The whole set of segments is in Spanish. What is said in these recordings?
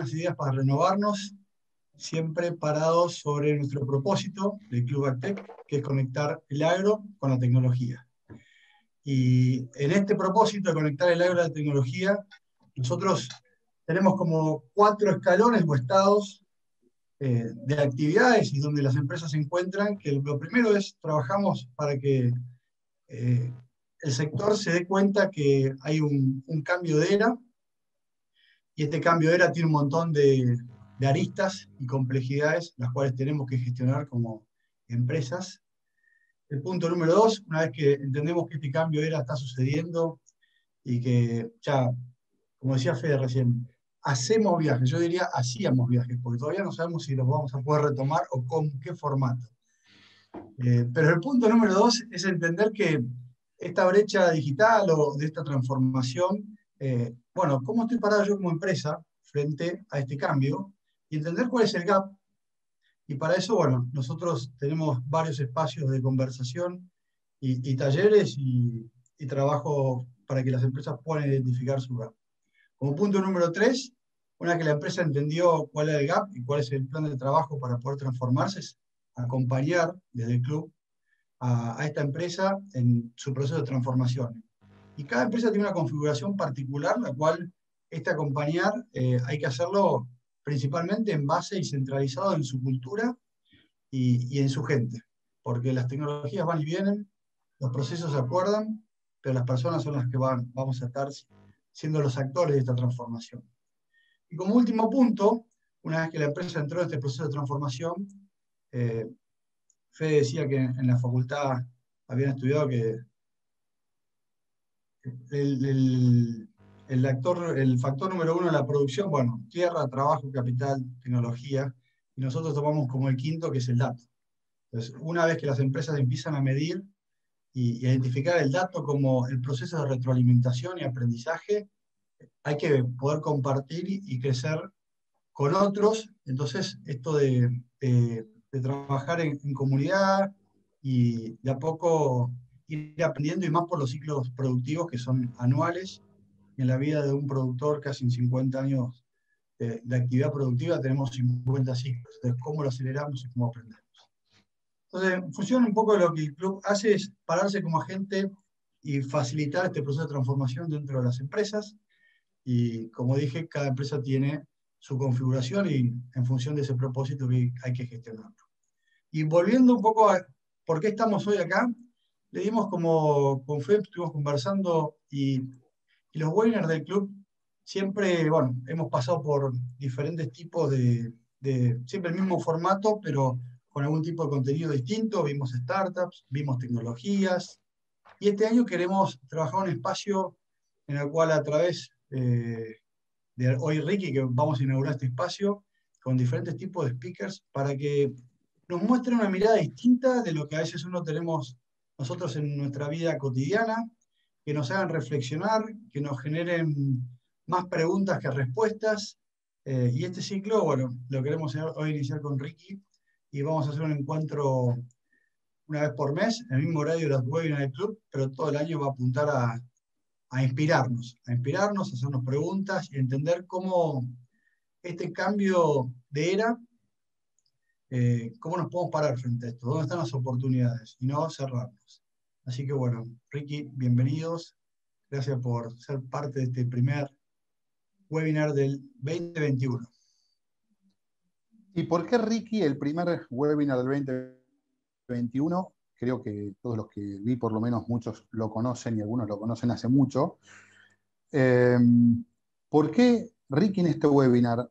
buenas ideas para renovarnos, siempre parados sobre nuestro propósito del Club Actec, que es conectar el agro con la tecnología. Y en este propósito de conectar el agro a la tecnología, nosotros tenemos como 4 escalones o estados de actividades y donde las empresas se encuentran, que lo primero es, trabajamos para que el sector se dé cuenta que hay un cambio de era, y este cambio de era tiene un montón de aristas y complejidades, las cuales tenemos que gestionar como empresas. El punto número 2, una vez que entendemos que este cambio de era está sucediendo y que ya, como decía Fede recién, hacemos viajes, yo diría hacíamos viajes, porque todavía no sabemos si los vamos a poder retomar o con qué formato. Pero el punto número 2 es entender que esta brecha digital o de esta transformación, bueno, ¿cómo estoy parado yo como empresa frente a este cambio? Y entender cuál es el gap. Y para eso, bueno, nosotros tenemos varios espacios de conversación y talleres y trabajo para que las empresas puedan identificar su gap. Como punto número 3, una vez que la empresa entendió cuál es el gap y cuál es el plan de trabajo para poder transformarse, es acompañar desde el club a esta empresa en su proceso de transformación. Y cada empresa tiene una configuración particular, la cual este acompañar hay que hacerlo principalmente en base y centralizado en su cultura y en su gente, porque las tecnologías van y vienen, los procesos se acuerdan, pero las personas son las que vamos a estar siendo los actores de esta transformación. Y como último punto, una vez que la empresa entró en este proceso de transformación, Fede decía que en la facultad habían estudiado que el factor número 1 de la producción, bueno, tierra, trabajo, capital, tecnología, y nosotros tomamos como el quinto, que es el dato. Entonces, una vez que las empresas empiezan a medir y identificar el dato como el proceso de retroalimentación y aprendizaje, hay que poder compartir y crecer con otros. Entonces, esto de trabajar en comunidad y de a poco ir aprendiendo, y más por los ciclos productivos que son anuales. En la vida de un productor, casi en 50 años de actividad productiva, tenemos 50 ciclos. Entonces, ¿cómo lo aceleramos y cómo aprendemos? Entonces, en función un poco de lo que el club hace es pararse como agente y facilitar este proceso de transformación dentro de las empresas. Y como dije, cada empresa tiene su configuración y en función de ese propósito hay que gestionarlo. Y volviendo un poco a por qué estamos hoy acá, le dimos como con Feb, estuvimos conversando y los webinars del club siempre, bueno, hemos pasado por diferentes tipos siempre el mismo formato, pero con algún tipo de contenido distinto. Vimos startups, vimos tecnologías, y este año queremos trabajar un espacio en el cual a través de hoy Ricky, que vamos a inaugurar este espacio con diferentes tipos de speakers para que nos muestren una mirada distinta de lo que a veces uno tenemos nosotros en nuestra vida cotidiana, que nos hagan reflexionar, que nos generen más preguntas que respuestas. Y este ciclo, bueno, lo queremos hoy iniciar con Ricky y vamos a hacer un encuentro una vez por mes, en el mismo horario de los webinars del club, pero todo el año va a apuntar a inspirarnos, a hacernos preguntas y entender cómo este cambio de era, cómo nos podemos parar frente a esto, dónde están las oportunidades y no cerrarnos. Así que bueno, Ricky, bienvenidos. Gracias por ser parte de este primer webinar del 2021. ¿Y por qué Ricky, el primer webinar del 2021? Creo que todos los que vi, por lo menos muchos lo conocen y algunos lo conocen hace mucho. ¿Por qué Ricky en este webinar?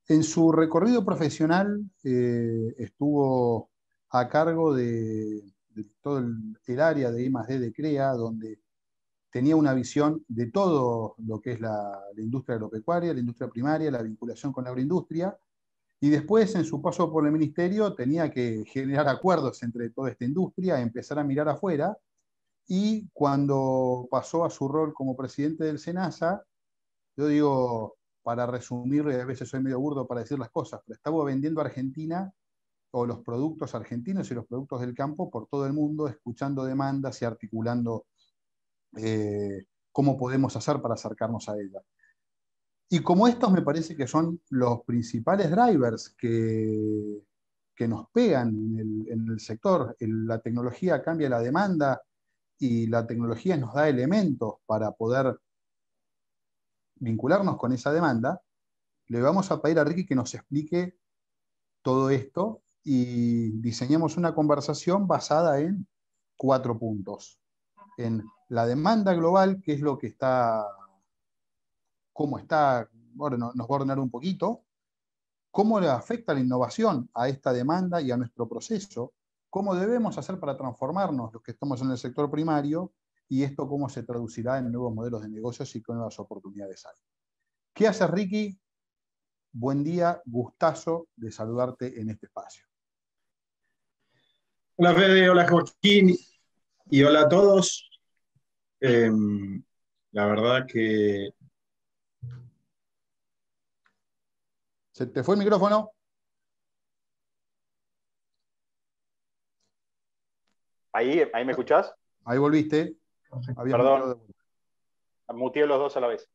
En su recorrido profesional estuvo a cargo de todo el área de I+D de CREA, donde tenía una visión de todo lo que es la industria agropecuaria, la industria primaria, la vinculación con la agroindustria, y después en su paso por el ministerio tenía que generar acuerdos entre toda esta industria, empezar a mirar afuera, y cuando pasó a su rol como presidente del SENASA, yo digo, para resumirlo, y a veces soy medio burdo para decir las cosas, pero estaba vendiendo a Argentina o los productos argentinos y los productos del campo por todo el mundo, escuchando demandas y articulando cómo podemos hacer para acercarnos a ella. Y como estos me parece que son los principales drivers que nos pegan en el sector. La tecnología cambia la demanda y la tecnología nos da elementos para poder vincularnos con esa demanda. Le vamos a pedir a Ricky que nos explique todo esto y diseñemos una conversación basada en 4 puntos. En la demanda global, qué es lo que está, cómo está, bueno, nos va a ordenar un poquito, cómo le afecta la innovación a esta demanda y a nuestro proceso, cómo debemos hacer para transformarnos los que estamos en el sector primario y esto cómo se traducirá en nuevos modelos de negocios y qué nuevas oportunidades hay. ¿Qué haces, Ricky? Buen día, gustazo de saludarte en este espacio. Hola Fede, hola Joaquín y hola a todos. La verdad que... ¿Se te fue el micrófono? ¿Ahí me escuchás? Ahí volviste. Perdón, muteé los dos a la vez.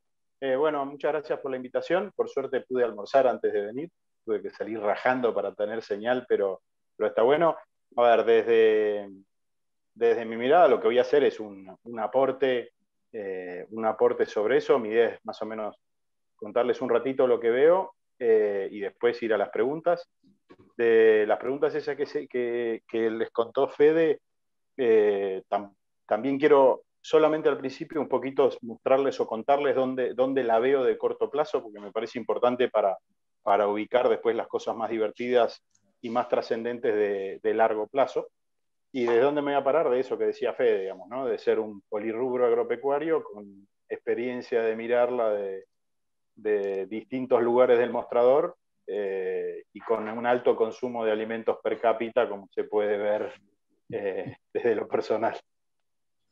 Bueno, muchas gracias por la invitación. Por suerte pude almorzar antes de venir. Tuve que salir rajando para tener señal, pero está bueno. A ver, desde mi mirada lo que voy a hacer es un aporte sobre eso. Mi idea es más o menos contarles un ratito lo que veo y después ir a las preguntas. De las preguntas esas que les contó Fede, también quiero solamente al principio un poquito mostrarles o contarles dónde la veo de corto plazo, porque me parece importante para ubicar después las cosas más divertidas y más trascendentes de largo plazo. ¿Y de dónde me voy a parar? De eso que decía Fede, digamos, ¿no? De ser un polirrubro agropecuario con experiencia de mirarla de distintos lugares del mostrador y con un alto consumo de alimentos per cápita, como se puede ver desde lo personal.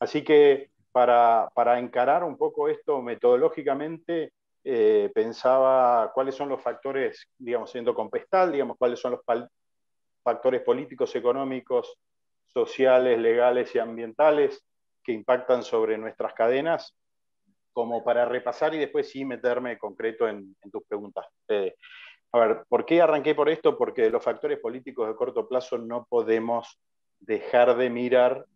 Así que para encarar un poco esto metodológicamente, pensaba cuáles son los factores, digamos, siendo con Pestal, digamos, cuáles son los factores políticos, económicos, sociales, legales y ambientales que impactan sobre nuestras cadenas, como para repasar y después sí meterme concreto en tus preguntas. A ver, ¿por qué arranqué por esto? Porque los factores políticos de corto plazo no podemos dejar de mirar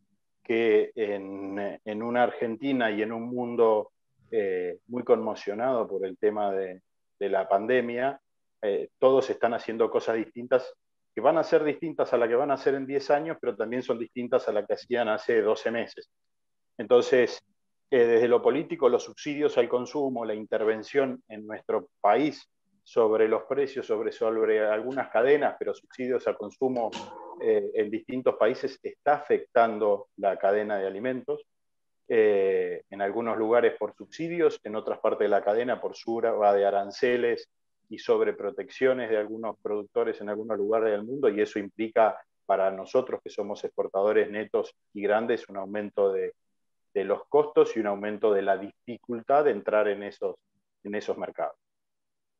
que en una Argentina y en un mundo muy conmocionado por el tema de la pandemia, todos están haciendo cosas distintas, que van a ser distintas a las que van a hacer en 10 años, pero también son distintas a las que hacían hace 12 meses. Entonces, desde lo político, los subsidios al consumo, la intervención en nuestro país sobre los precios, sobre algunas cadenas, pero subsidios al consumo en distintos países está afectando la cadena de alimentos. En algunos lugares por subsidios, en otras partes de la cadena por suba de aranceles y sobreprotecciones de algunos productores en algunos lugares del mundo, y eso implica para nosotros que somos exportadores netos y grandes un aumento de los costos y un aumento de la dificultad de entrar en esos mercados.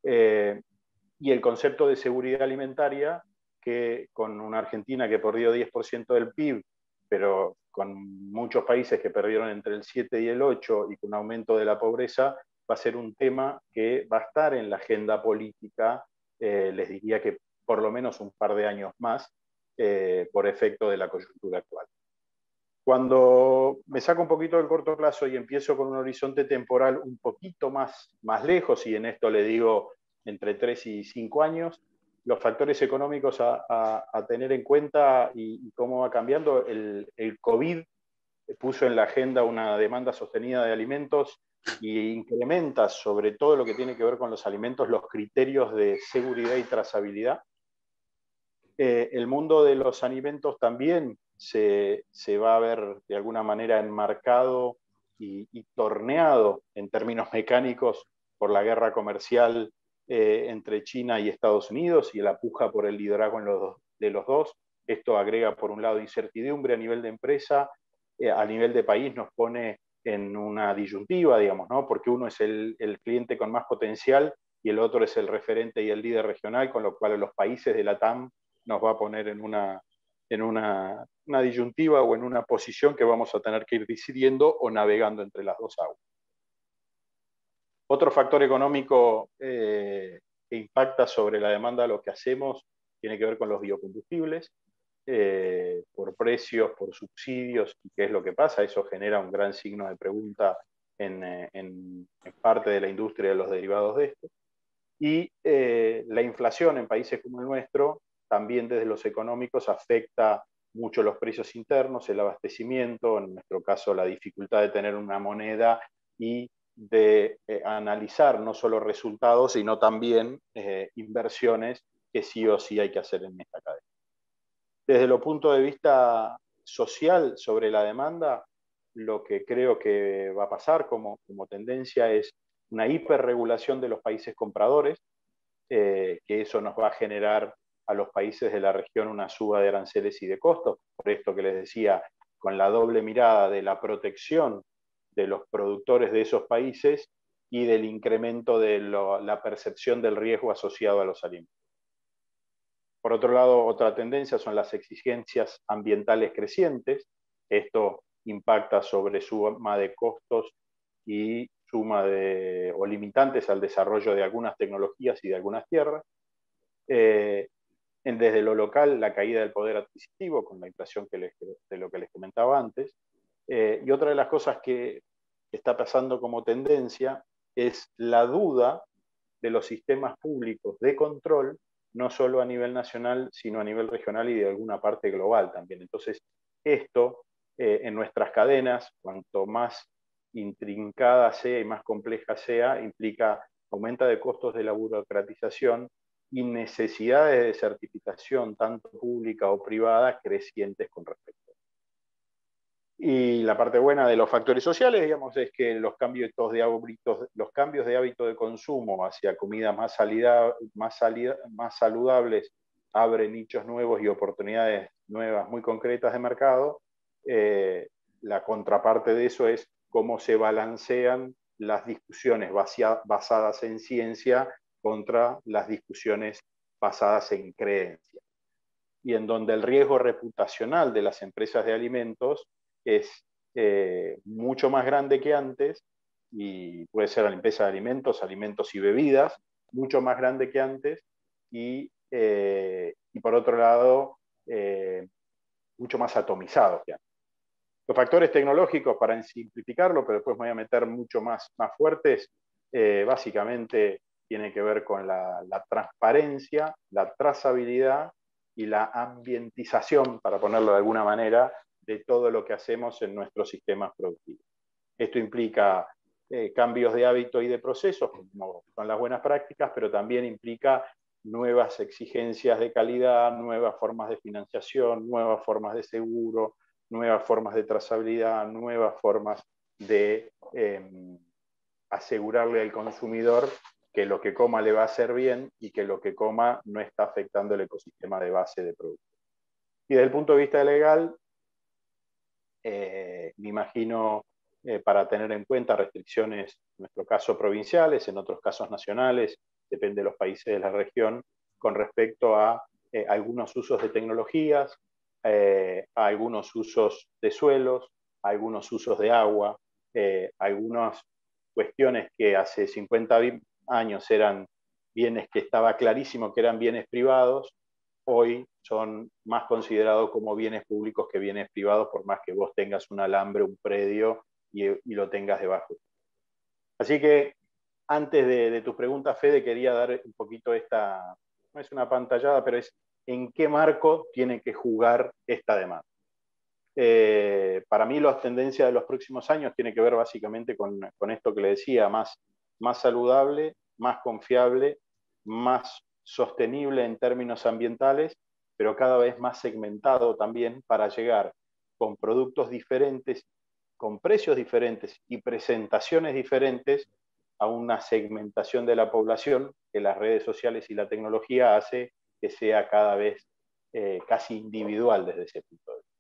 Y el concepto de seguridad alimentaria, que con una Argentina que perdió 10% del PIB, pero con muchos países que perdieron entre el 7 y el 8 y con un aumento de la pobreza, va a ser un tema que va a estar en la agenda política, les diría que por lo menos un par de años más, por efecto de la coyuntura actual. Cuando me saco un poquito del corto plazo y empiezo con un horizonte temporal un poquito más lejos, y en esto le digo entre 3 y 5 años, los factores económicos a tener en cuenta y cómo va cambiando. El COVID puso en la agenda una demanda sostenida de alimentos y incrementa sobre todo lo que tiene que ver con los alimentos, los criterios de seguridad y trazabilidad. El mundo de los alimentos también se va a ver de alguna manera enmarcado y torneado en términos mecánicos por la guerra comercial entre China y Estados Unidos y la puja por el liderazgo de los dos. Esto agrega, por un lado, incertidumbre a nivel de empresa, a nivel de país nos pone en una disyuntiva, digamos, ¿no? Porque uno es el cliente con más potencial y el otro es el referente y el líder regional, con lo cual los países de la TAM nos va a poner en una disyuntiva o en una posición que vamos a tener que ir decidiendo o navegando entre las dos aguas. Otro factor económico que impacta sobre la demanda de lo que hacemos tiene que ver con los biocombustibles, por precios, por subsidios, y qué es lo que pasa. Eso genera un gran signo de pregunta en parte de la industria de los derivados de esto. Y la inflación en países como el nuestro, también desde los económicos, afecta mucho los precios internos, el abastecimiento, en nuestro caso la dificultad de tener una moneda y de analizar no solo resultados, sino también inversiones que sí o sí hay que hacer en esta cadena. Desde el punto de vista social sobre la demanda, lo que creo que va a pasar como tendencia es una hiperregulación de los países compradores, que eso nos va a generar a los países de la región una suba de aranceles y de costos. Por esto que les decía, con la doble mirada de la protección de los productores de esos países y del incremento de la percepción del riesgo asociado a los alimentos. Por otro lado, otra tendencia son las exigencias ambientales crecientes. Esto impacta sobre suma de costos y o limitantes al desarrollo de algunas tecnologías y de algunas tierras. Desde lo local, la caída del poder adquisitivo con la inflación de lo que les comentaba antes. Y otra de las cosas que está pasando como tendencia es la duda de los sistemas públicos de control, no solo a nivel nacional, sino a nivel regional y de alguna parte global también. Entonces, esto en nuestras cadenas, cuanto más intrincada sea y más compleja sea, implica aumento de costos de la burocratización y necesidades de certificación, tanto pública o privada, crecientes con respecto. Y la parte buena de los factores sociales, digamos, es que los cambios de hábito de consumo hacia comidas más saludables abren nichos nuevos y oportunidades nuevas muy concretas de mercado. La contraparte de eso es cómo se balancean las discusiones basadas en ciencia contra las discusiones basadas en creencias. Y en donde el riesgo reputacional de las empresas de alimentos es mucho más grande que antes, y puede ser la empresa de alimentos y bebidas, mucho más grande que antes, y por otro lado, mucho más atomizado que antes. Los factores tecnológicos, para simplificarlo, pero después me voy a meter mucho más fuertes, básicamente tiene que ver con la transparencia, la trazabilidad y la ambientización, para ponerlo de alguna manera, de todo lo que hacemos en nuestros sistemas productivos. Esto implica cambios de hábito y de procesos, como son las buenas prácticas, pero también implica nuevas exigencias de calidad, nuevas formas de financiación, nuevas formas de seguro, nuevas formas de trazabilidad, nuevas formas de asegurarle al consumidor que lo que coma le va a hacer bien y que lo que coma no está afectando el ecosistema de base de productos. Y desde el punto de vista legal, me imagino para tener en cuenta restricciones, en nuestro caso provinciales, en otros casos nacionales, depende de los países de la región, con respecto a algunos usos de tecnologías, a algunos usos de suelos, a algunos usos de agua, algunas cuestiones que hace 50 años eran bienes que estaba clarísimo que eran bienes privados, hoy son más considerados como bienes públicos que bienes privados, por más que vos tengas un alambre, un predio y lo tengas debajo. Así que antes de tus preguntas, Fede, quería dar un poquito esta, no es una pantallada, pero es en qué marco tiene que jugar esta demanda. Para mí las tendencias de los próximos años tiene que ver básicamente con esto que le decía, más saludable, más confiable, más sostenible en términos ambientales, pero cada vez más segmentado también para llegar con productos diferentes, con precios diferentes y presentaciones diferentes a una segmentación de la población que las redes sociales y la tecnología hace que sea cada vez casi individual desde ese punto de vista.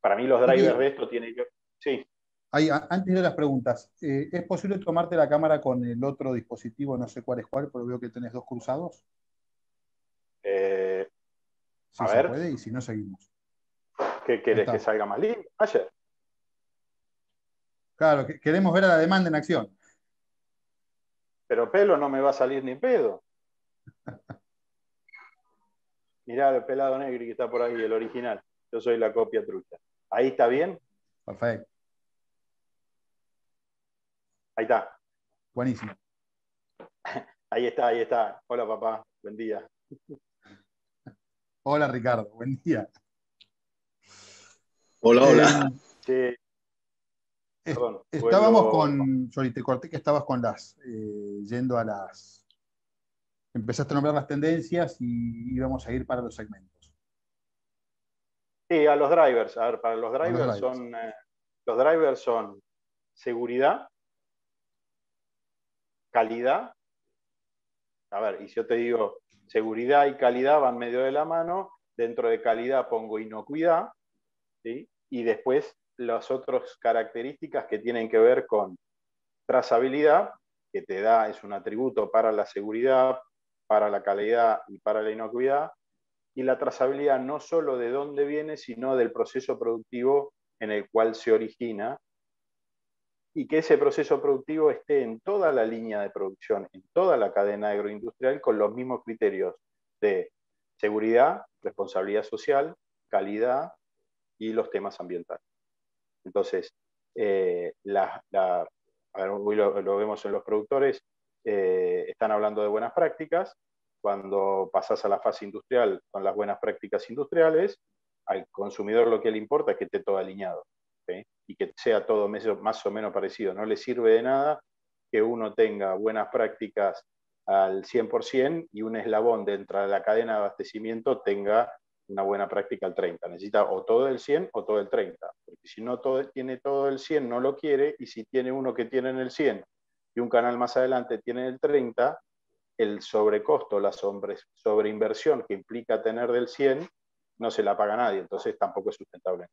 Para mí los drivers de esto tienen que... Sí. Antes de las preguntas, ¿es posible tomarte la cámara con el otro dispositivo? No sé cuál es cuál, pero veo que tenés dos cruzados. Si se puede, y si no, seguimos. ¿Qué querés que salga más lindo? Ayer. Claro, queremos ver a la demanda en acción. Pero pelo no me va a salir ni pedo. Mirá el pelado negro que está por ahí, el original. Yo soy la copia trucha. ¿Ahí está bien? Perfecto. Ahí está. Buenísimo. Ahí está, ahí está. Hola, papá. Buen día. Hola, Ricardo. Buen día. Hola, hola. Sí, perdón. Estábamos Vuelvo. Sorry, te corté que estabas con yendo a empezaste a nombrar las tendencias y íbamos a ir para los segmentos. Sí, a los drivers. A ver, para los A los drivers drivers. los drivers son seguridad, calidad. A ver, y si yo te digo seguridad y calidad van medio de la mano, dentro de calidad pongo inocuidad, ¿sí? Y después las otras características que tienen que ver con trazabilidad, que te da, es un atributo para la seguridad, para la calidad y para la inocuidad, y la trazabilidad no solo de dónde viene, sino del proceso productivo en el cual se origina, y que ese proceso productivo esté en toda la línea de producción, en toda la cadena agroindustrial, con los mismos criterios de seguridad, responsabilidad social, calidad y los temas ambientales. Entonces, a ver, hoy lo vemos en los productores, están hablando de buenas prácticas. Cuando pasas a la fase industrial con las buenas prácticas industriales, al consumidor lo que le importa es que esté todo alineado, ¿sí? Y que sea todo más o menos parecido. No le sirve de nada que uno tenga buenas prácticas al 100% y un eslabón dentro de la cadena de abastecimiento tenga una buena práctica al 30%. Necesita o todo el 100 o todo el 30%. Porque si no tiene todo el 100, no lo quiere, y si tiene uno que tiene en el 100 y un canal más adelante tiene el 30, el sobrecosto, la sobreinversión que implica tener del 100, no se la paga nadie, entonces tampoco es sustentable.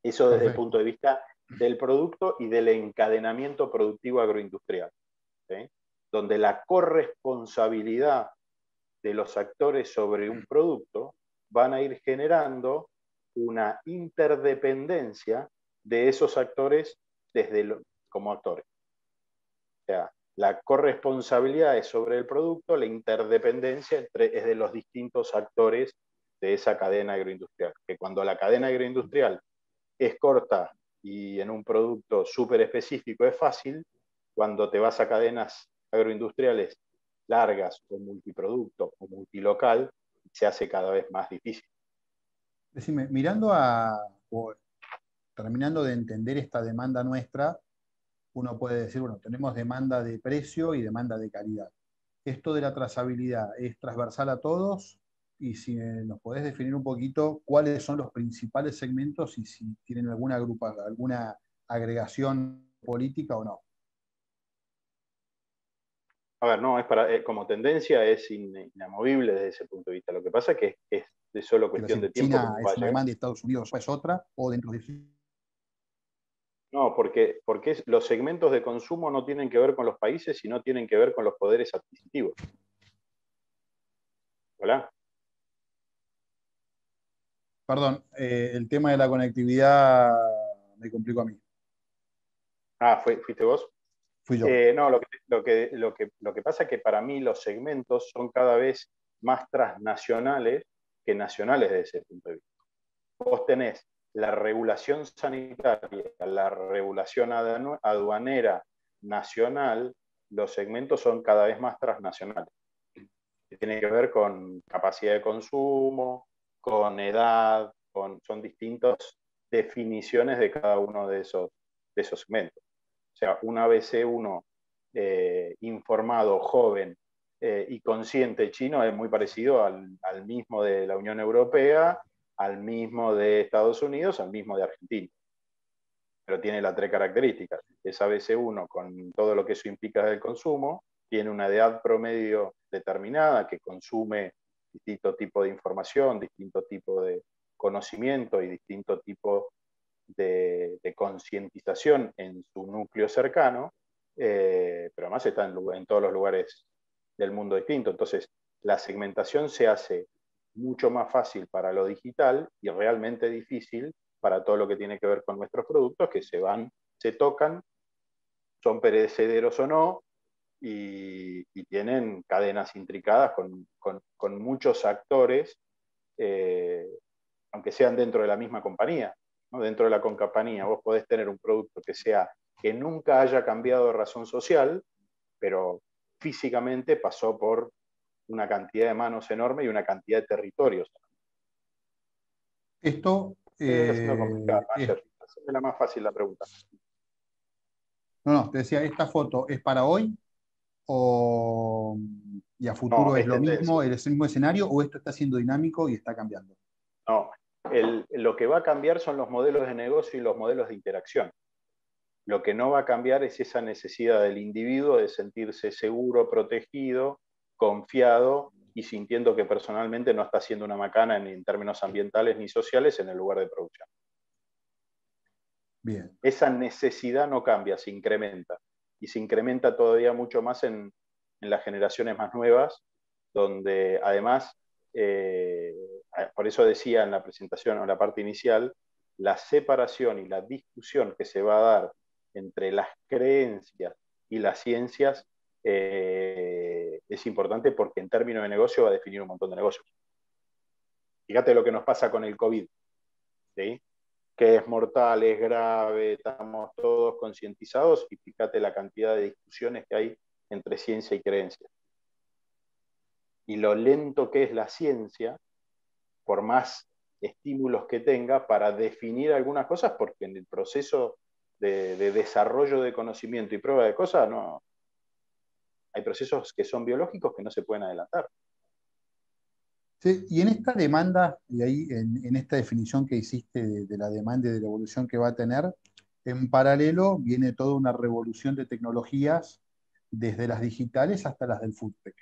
Eso desde el Perfecto. punto de vista del producto y del encadenamiento productivo agroindustrial, ¿sí? Donde la corresponsabilidad de los actores sobre un producto van a ir generando una interdependencia de esos actores como actores. O sea, la corresponsabilidad es sobre el producto, la interdependencia es de los distintos actores de esa cadena agroindustrial. Que cuando la cadena agroindustrial es corta y en un producto súper específico es fácil, cuando te vas a cadenas agroindustriales largas o multiproducto o multilocal, se hace cada vez más difícil. Decime, o terminando de entender esta demanda nuestra, uno puede decir, bueno, tenemos demanda de precio y demanda de calidad. Esto de la trazabilidad es transversal a todos, y si nos podés definir un poquito cuáles son los principales segmentos y si tienen alguna agregación política o no. A ver, no, como tendencia es inamovible desde ese punto de vista. Lo que pasa es que es de solo Quiero cuestión decir, de tiempo que China es una vaya. demanda y Estados Unidos es otra, o dentro de... No, porque los segmentos de consumo no tienen que ver con los países, sino tienen que ver con los poderes adquisitivos. ¿Hola? Perdón, el tema de la conectividad me complicó a mí. Ah, ¿fuiste vos? Fui yo. No, lo que pasa es que para mí los segmentos son cada vez más transnacionales que nacionales desde ese punto de vista. Vos tenés la regulación sanitaria, la regulación aduanera nacional, los segmentos son cada vez más transnacionales. Tiene que ver con capacidad de consumo, con edad, son distintas definiciones de cada uno de esos segmentos. O sea, un ABC1 informado, joven y consciente chino es muy parecido al mismo de la Unión Europea, al mismo de Estados Unidos, al mismo de Argentina. Pero tiene las tres características. Es ABC1 con todo lo que eso implica del consumo, tiene una edad promedio determinada que consume distinto tipo de información, distinto tipo de conocimiento y distinto tipo de concientización en su núcleo cercano, pero además está en todos los lugares del mundo distinto. Entonces, la segmentación se hace mucho más fácil para lo digital y realmente difícil para todo lo que tiene que ver con nuestros productos que se tocan son perecederos o no, y tienen cadenas intricadas con muchos actores, aunque sean dentro de la misma compañía, ¿no? Dentro de la compañía vos podés tener un producto que nunca haya cambiado de razón social, pero físicamente pasó por una cantidad de manos enorme y una cantidad de territorios. Esto Estoy haciendo complicada, Mayer. Es la más fácil la pregunta. no, te decía, ¿esta foto es para hoy o y a futuro No, es es lo mismo, tendencia. es el mismo escenario o esto está siendo dinámico y está cambiando? No, lo que va a cambiar son los modelos de negocio y los modelos de interacción. Lo que no va a cambiar es esa necesidad del individuo de sentirse seguro, protegido, confiado y sintiendo que personalmente no está haciendo una macana ni en términos ambientales ni sociales en el lugar de producción. Bien. Esa necesidad no cambia, se incrementa. Y se incrementa todavía mucho más en las generaciones más nuevas, donde además, por eso decía en la presentación o en la parte inicial, la separación y la discusión que se va a dar entre las creencias y las ciencias es importante porque en términos de negocio va a definir un montón de negocios. Fíjate lo que nos pasa con el COVID, ¿sí? Que es mortal, es grave, estamos todos concientizados y fíjate la cantidad de discusiones que hay entre ciencia y creencia. Y lo lento que es la ciencia, por más estímulos que tenga, para definir algunas cosas, porque en el proceso de desarrollo de conocimiento y prueba de cosas, no, hay procesos que son biológicos que no se pueden adelantar. Sí, y en esta demanda, y ahí en esta definición que hiciste de la demanda y de la evolución que va a tener, en paralelo viene toda una revolución de tecnologías, desde las digitales hasta las del foodtech.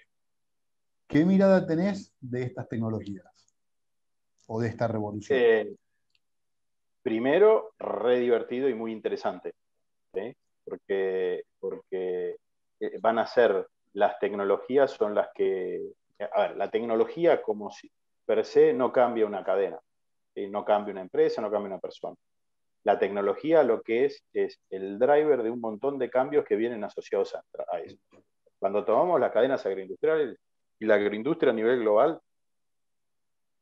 ¿Qué mirada tenés de estas tecnologías o de esta revolución? Primero, re divertido y muy interesante, ¿sí? Porque van a ser las tecnologías, son las que... A ver, la tecnología como si per se no cambia una cadena, ¿sí? No cambia una empresa, no cambia una persona. La tecnología lo que es el driver de un montón de cambios que vienen asociados a eso. Cuando tomamos las cadenas agroindustriales y la agroindustria a nivel global,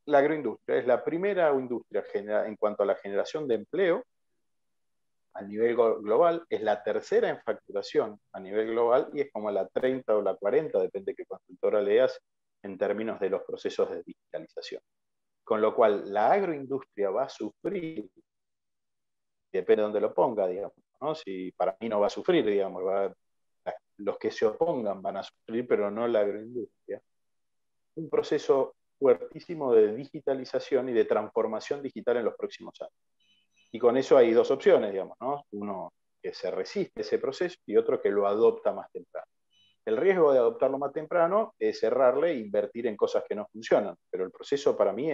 la agroindustria es la primera industria en cuanto a la generación de empleo a nivel global, es la tercera en facturación a nivel global y es como la 30 o la 40, depende de qué consultora leas, en términos de los procesos de digitalización. Con lo cual, la agroindustria va a sufrir, depende de dónde lo ponga, digamos, ¿no? Si para mí no va a sufrir, digamos, los que se opongan van a sufrir, pero no la agroindustria. Un proceso fuertísimo de digitalización y de transformación digital en los próximos años. Y con eso hay dos opciones, digamos, ¿no? Uno que se resiste a ese proceso y otro que lo adopta más temprano. El riesgo de adoptarlo más temprano es cerrarle e invertir en cosas que no funcionan, pero el proceso para mí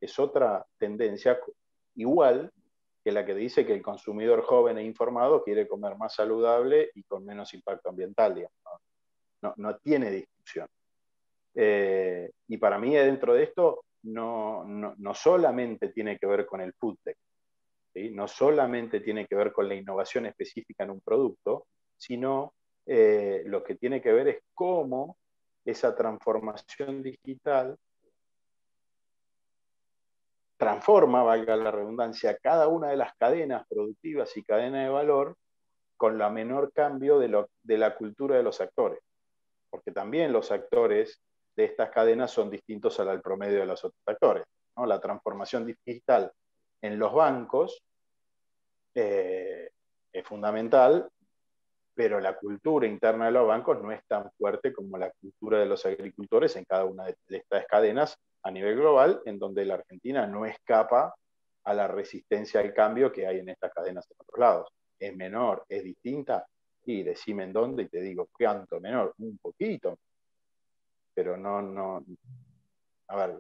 es otra tendencia igual que la que dice que el consumidor joven e informado quiere comer más saludable y con menos impacto ambiental, digamos. No tiene discusión. Y para mí dentro de esto no solamente tiene que ver con el food tech, ¿sí? No solamente tiene que ver con la innovación específica en un producto, sino lo que tiene que ver es cómo esa transformación digital transforma, valga la redundancia, cada una de las cadenas productivas y cadenas de valor con la menor cambio de la cultura de los actores. Porque también los actores de estas cadenas son distintos al promedio de los otros actores, ¿no? La transformación digital en los bancos es fundamental, pero la cultura interna de los bancos no es tan fuerte como la cultura de los agricultores en cada una de estas cadenas a nivel global, en donde la Argentina no escapa a la resistencia al cambio que hay en estas cadenas en otros lados. ¿Es menor? ¿Es distinta? Y decime en dónde y te digo, ¿cuánto menor? Un poquito. Pero no. A ver,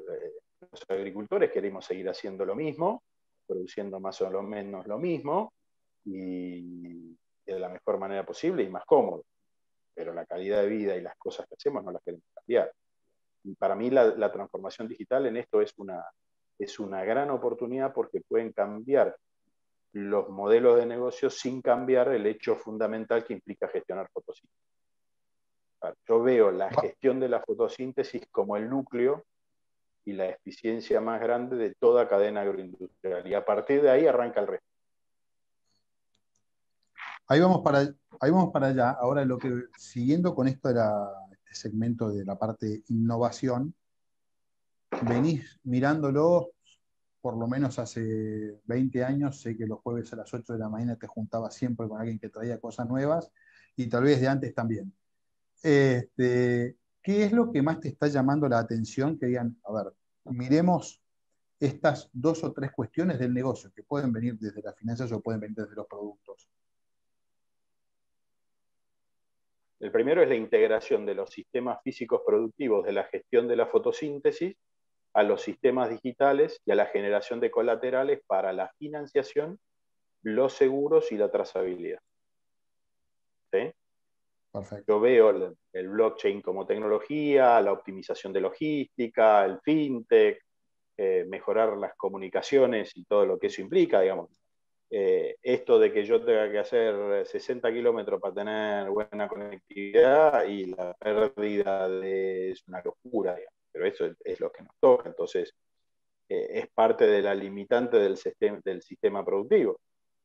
los agricultores queremos seguir haciendo lo mismo, produciendo más o menos lo mismo, y de la mejor manera posible y más cómodo. Pero la calidad de vida y las cosas que hacemos no las queremos cambiar. Y para mí la transformación digital en esto es una gran oportunidad porque pueden cambiar los modelos de negocio sin cambiar el hecho fundamental que implica gestionar fotosíntesis. Yo veo la gestión de la fotosíntesis como el núcleo y la eficiencia más grande de toda cadena agroindustrial. Y a partir de ahí arranca el resto. Ahí vamos para allá. Ahora, siguiendo con esto de este segmento de la parte innovación, venís mirándolo, por lo menos hace 20 años, sé que los jueves a las 8 de la mañana te juntabas siempre con alguien que traía cosas nuevas, y tal vez de antes también. ¿Qué es lo que más te está llamando la atención? Que digan, a ver, miremos estas 2 o 3 cuestiones del negocio, que pueden venir desde las finanzas o pueden venir desde los productos. El primero es la integración de los sistemas físicos productivos de la gestión de la fotosíntesis a los sistemas digitales y a la generación de colaterales para la financiación, los seguros y la trazabilidad. ¿Sí? Perfecto. Yo veo el blockchain como tecnología, la optimización de logística, el fintech, mejorar las comunicaciones y todo lo que eso implica, digamos. Esto de que yo tenga que hacer 60 kilómetros para tener buena conectividad y la pérdida es una locura, digamos. Pero eso es lo que nos toca. Entonces, es parte de la limitante del sistema productivo.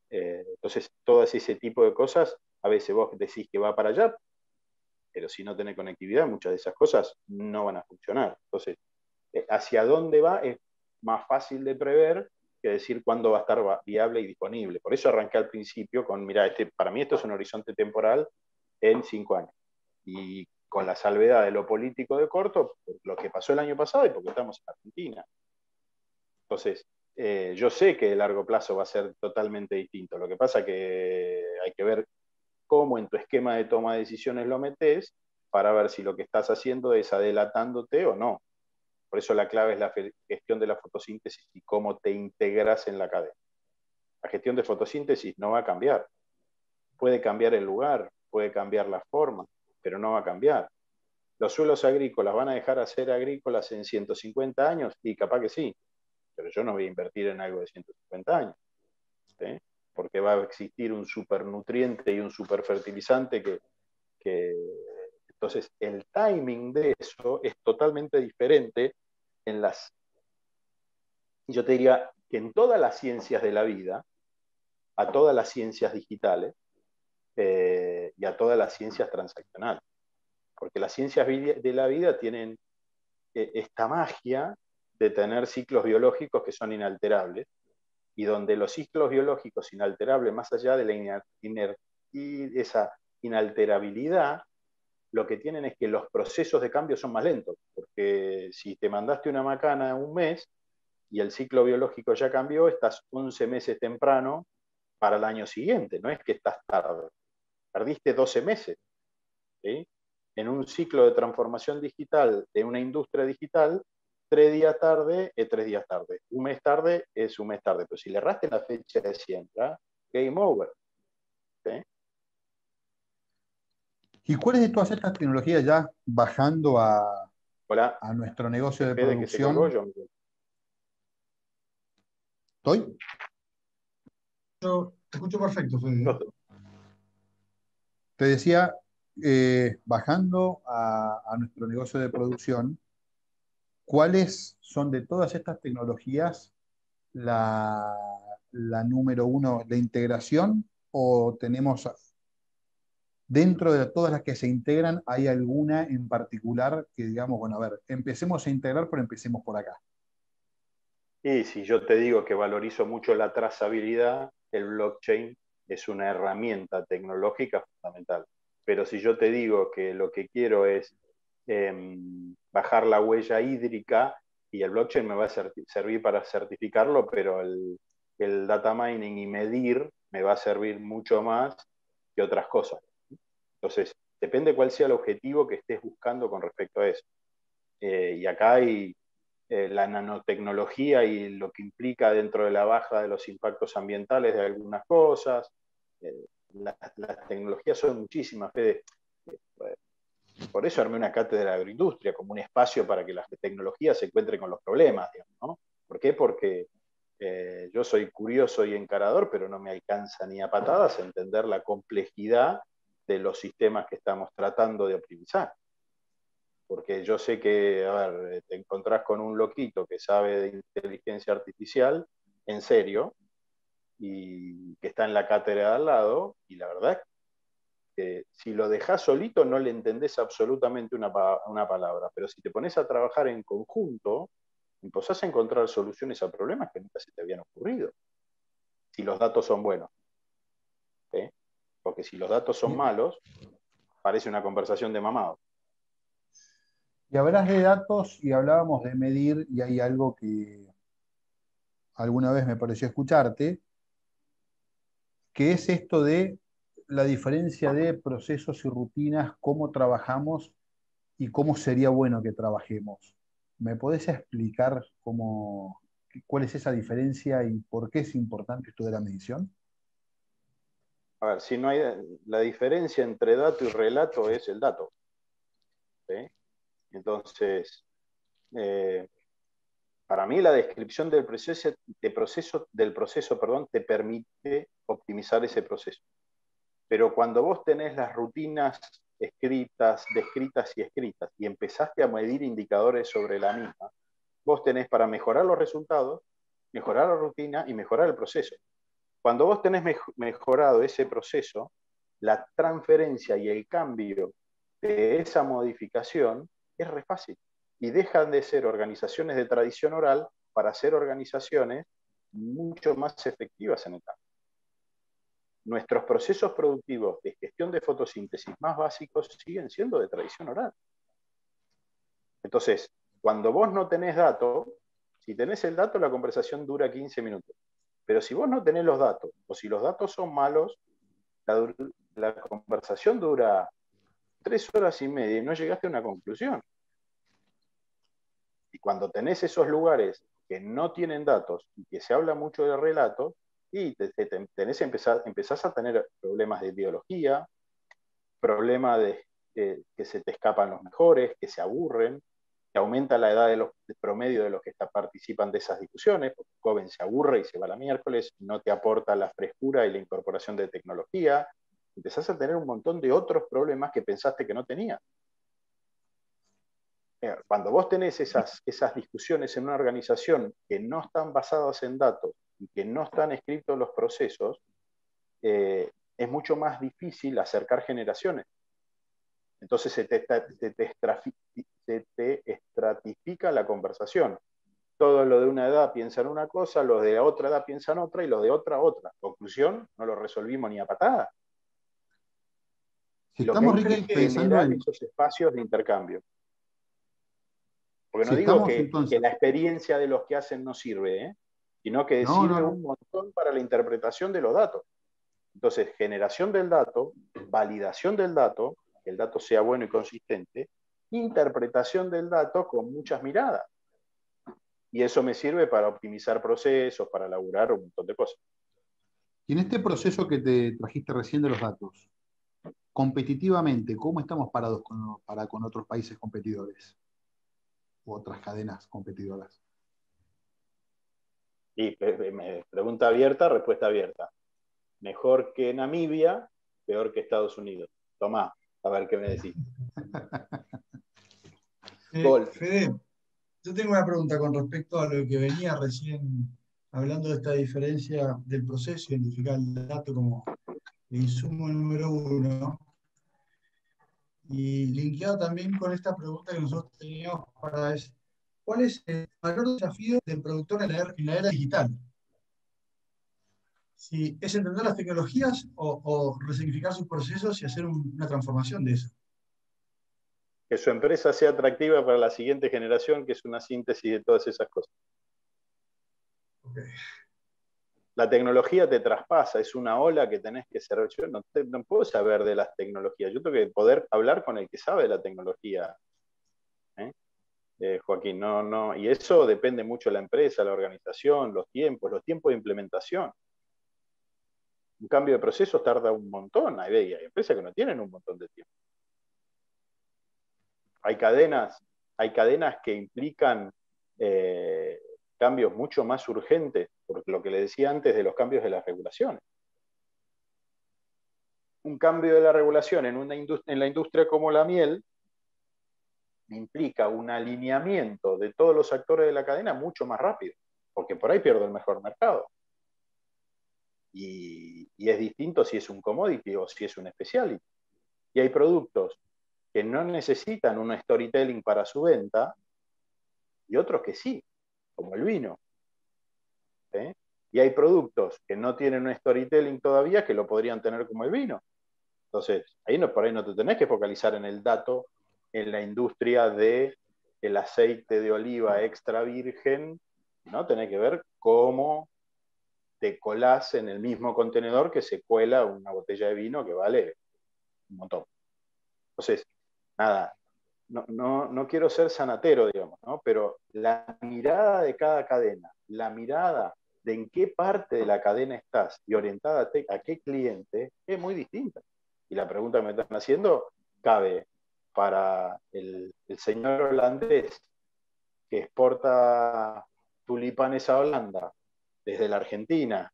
Entonces, todo ese tipo de cosas, a veces vos decís que va para allá, pero si no tenés conectividad, muchas de esas cosas no van a funcionar. Entonces, hacia dónde va es más fácil de prever que decir cuándo va a estar viable y disponible. Por eso arranqué al principio con, mira, para mí esto es un horizonte temporal en 5 años. Y con la salvedad de lo político de corto, lo que pasó el año pasado y porque estamos en Argentina. Entonces, yo sé que a largo plazo va a ser totalmente distinto. Lo que pasa es que hay que ver cómo en tu esquema de toma de decisiones lo metes para ver si lo que estás haciendo es adelantándote o no. Por eso la clave es la gestión de la fotosíntesis y cómo te integras en la cadena. La gestión de fotosíntesis no va a cambiar. Puede cambiar el lugar, puede cambiar la forma, pero no va a cambiar. ¿Los suelos agrícolas van a dejar de ser agrícolas en 150 años? Y capaz que sí, pero yo no voy a invertir en algo de 150 años. ¿Sí? Porque va a existir un supernutriente y un superfertilizante que... Entonces, el timing de eso es totalmente diferente en las... Yo te diría que en todas las ciencias de la vida, a todas las ciencias digitales y a todas las ciencias transaccionales. Porque las ciencias de la vida tienen esta magia de tener ciclos biológicos que son inalterables, y donde los ciclos biológicos inalterables, más allá de esa inalterabilidad, lo que tienen es que los procesos de cambio son más lentos, porque si te mandaste una macana un mes y el ciclo biológico ya cambió, estás 11 meses temprano para el año siguiente, no es que estás tarde, perdiste 12 meses. ¿Sí? En un ciclo de transformación digital de una industria digital, 3 días tarde es 3 días tarde, un mes tarde es un mes tarde, pero si le erraste la fecha de siembra, game over. ¿Sí? ¿Y cuáles de todas estas tecnologías ya bajando Hola, a nuestro negocio de Fede, que se colgó producción? yo. ¿Estoy? Yo te escucho perfecto, Fede. Te decía, bajando a nuestro negocio de producción, ¿cuáles son de todas estas tecnologías la, la número uno, la integración? ¿O tenemos dentro de todas las que se integran, hay alguna en particular que digamos, bueno, a ver, empecemos a integrar, pero empecemos por acá? Y si yo te digo que valorizo mucho la trazabilidad, el blockchain es una herramienta tecnológica fundamental. Pero si yo te digo que lo que quiero es bajar la huella hídrica, y el blockchain me va a servir para certificarlo, pero el data mining y medir me va a servir mucho más que otras cosas. Entonces, depende cuál sea el objetivo que estés buscando con respecto a eso. Y acá hay la nanotecnología y lo que implica dentro de la baja de los impactos ambientales de algunas cosas. Las tecnologías son muchísimas, Fede. Por eso armé una cátedra de agroindustria como un espacio para que las tecnologías se encuentren con los problemas, digamos, ¿no? ¿Por qué? Porque Yo soy curioso y encarador, pero no me alcanza ni a patadas a entender la complejidad de los sistemas que estamos tratando de optimizar. Porque yo sé que, a ver, te encontrás con un loquito que sabe de inteligencia artificial, en serio, y que está en la cátedra de al lado, y la verdad es que si lo dejás solito no le entendés absolutamente una palabra, pero si te pones a trabajar en conjunto, empezás a encontrar soluciones a problemas que nunca se te habían ocurrido, si los datos son buenos. ¿Sí? Porque si los datos son malos, parece una conversación de mamado. Y hablas de datos y hablábamos de medir, y hay algo que alguna vez me pareció escucharte, que es esto de la diferencia de procesos y rutinas, cómo trabajamos y cómo sería bueno que trabajemos. ¿Me podés explicar cuál es esa diferencia y por qué es importante esto de la medición? A ver, si no hay, la diferencia entre dato y relato es el dato. ¿Sí? Entonces, para mí la descripción del proceso, te permite optimizar ese proceso. Pero cuando vos tenés las rutinas escritas, descritas y escritas, y empezaste a medir indicadores sobre la misma, vos tenés para mejorar los resultados, mejorar la rutina y mejorar el proceso. Cuando vos tenés mejorado ese proceso, la transferencia y el cambio de esa modificación es re fácil. Y dejan de ser organizaciones de tradición oral para ser organizaciones mucho más efectivas en el campo. Nuestros procesos productivos de gestión de fotosíntesis más básicos siguen siendo de tradición oral. Entonces, cuando vos no tenés datos, si tenés el dato, la conversación dura 15 minutos. Pero si vos no tenés los datos, o si los datos son malos, la conversación dura 3 horas y media y no llegaste a una conclusión. Y cuando tenés esos lugares que no tienen datos y que se habla mucho de relatos, y empezás a tener problemas de biología, problemas de que se te escapan los mejores, que se aburren, que aumenta la edad de promedio de los que participan de esas discusiones, porque el joven se aburre y se va la miércoles, no te aporta la frescura y la incorporación de tecnología, empezás a tener un montón de otros problemas que pensaste que no tenías. Cuando vos tenés esas discusiones en una organización que no están basadas en datos y que no están escritos los procesos, es mucho más difícil acercar generaciones. Entonces se te estratifica la conversación. Todos los de una edad piensan una cosa, los de otra edad piensan otra y los de otra. Conclusión, no lo resolvimos ni a patada. Si Lo que estamos, hay Ricky, que pensando generar en... esos espacios de intercambio. Porque no Si digo estamos que entonces... la experiencia de los que hacen no sirve, sino que No, sirve no, un no. montón para la interpretación de los datos. Entonces, generación del dato, validación del dato, que el dato sea bueno y consistente, interpretación del dato con muchas miradas. Y eso me sirve para optimizar procesos, para elaborar un montón de cosas. Y en este proceso que te trajiste recién de los datos, competitivamente, ¿cómo estamos parados con otros países competidores? U otras cadenas competidoras. Y pregunta abierta, respuesta abierta. Mejor que Namibia, peor que Estados Unidos. Tomá, a ver qué me decís. Fede, yo tengo una pregunta con respecto a lo que venía recién hablando de esta diferencia del proceso, identificar el dato como el insumo número uno, y linkeado también con esta pregunta que nosotros teníamos para es, ¿cuál es el mayor desafío del productor en la era digital? Si es entender las tecnologías o resignificar sus procesos y hacer una transformación de eso. Que su empresa sea atractiva para la siguiente generación, que es una síntesis de todas esas cosas. Okay. La tecnología te traspasa, es una ola que tenés que ser. Yo no puedo saber de las tecnologías, yo tengo que poder hablar con el que sabe de la tecnología. Joaquín, no, y eso depende mucho de la empresa, la organización, los tiempos de implementación. Un cambio de procesos tarda un montón, hay empresas que no tienen un montón de tiempo. Hay cadenas que implican cambios mucho más urgentes, por lo que le decía antes de los cambios de las regulaciones. Un cambio de la regulación en la industria como la miel implica un alineamiento de todos los actores de la cadena mucho más rápido, porque por ahí pierdo el mejor mercado. Y es distinto si es un commodity o si es un specialty. Y hay productos que no necesitan un storytelling para su venta y otros que sí, como el vino. ¿Sí? Y hay productos que no tienen un storytelling todavía que lo podrían tener como el vino. Entonces, por ahí no te tenés que focalizar en el dato, en la industria del aceite de oliva extra virgen, ¿no? Tenés que ver cómo te colás en el mismo contenedor que se cuela una botella de vino que vale un montón. Entonces, nada, no quiero ser sanatero, digamos, ¿no? Pero la mirada de cada cadena, la mirada de en qué parte de la cadena estás y orientada a qué cliente, es muy distinta. Y la pregunta que me están haciendo cabe para el señor holandés que exporta tulipanes a Holanda desde la Argentina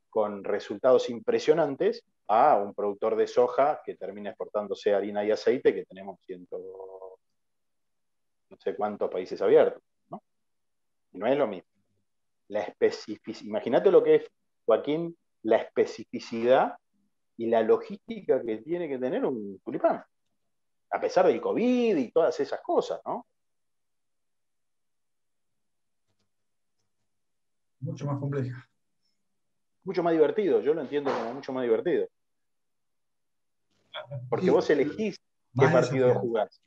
con resultados impresionantes a un productor de soja que termina exportándose harina y aceite, que tenemos no sé cuántos países abiertos, ¿no? Y no es lo mismo. Imagínate lo que es, Joaquín, la especificidad y la logística que tiene que tener un tulipán, a pesar del COVID y todas esas cosas, ¿no? Mucho más compleja. Mucho más divertido, yo lo entiendo como mucho más divertido. Porque vos elegís qué partido jugás.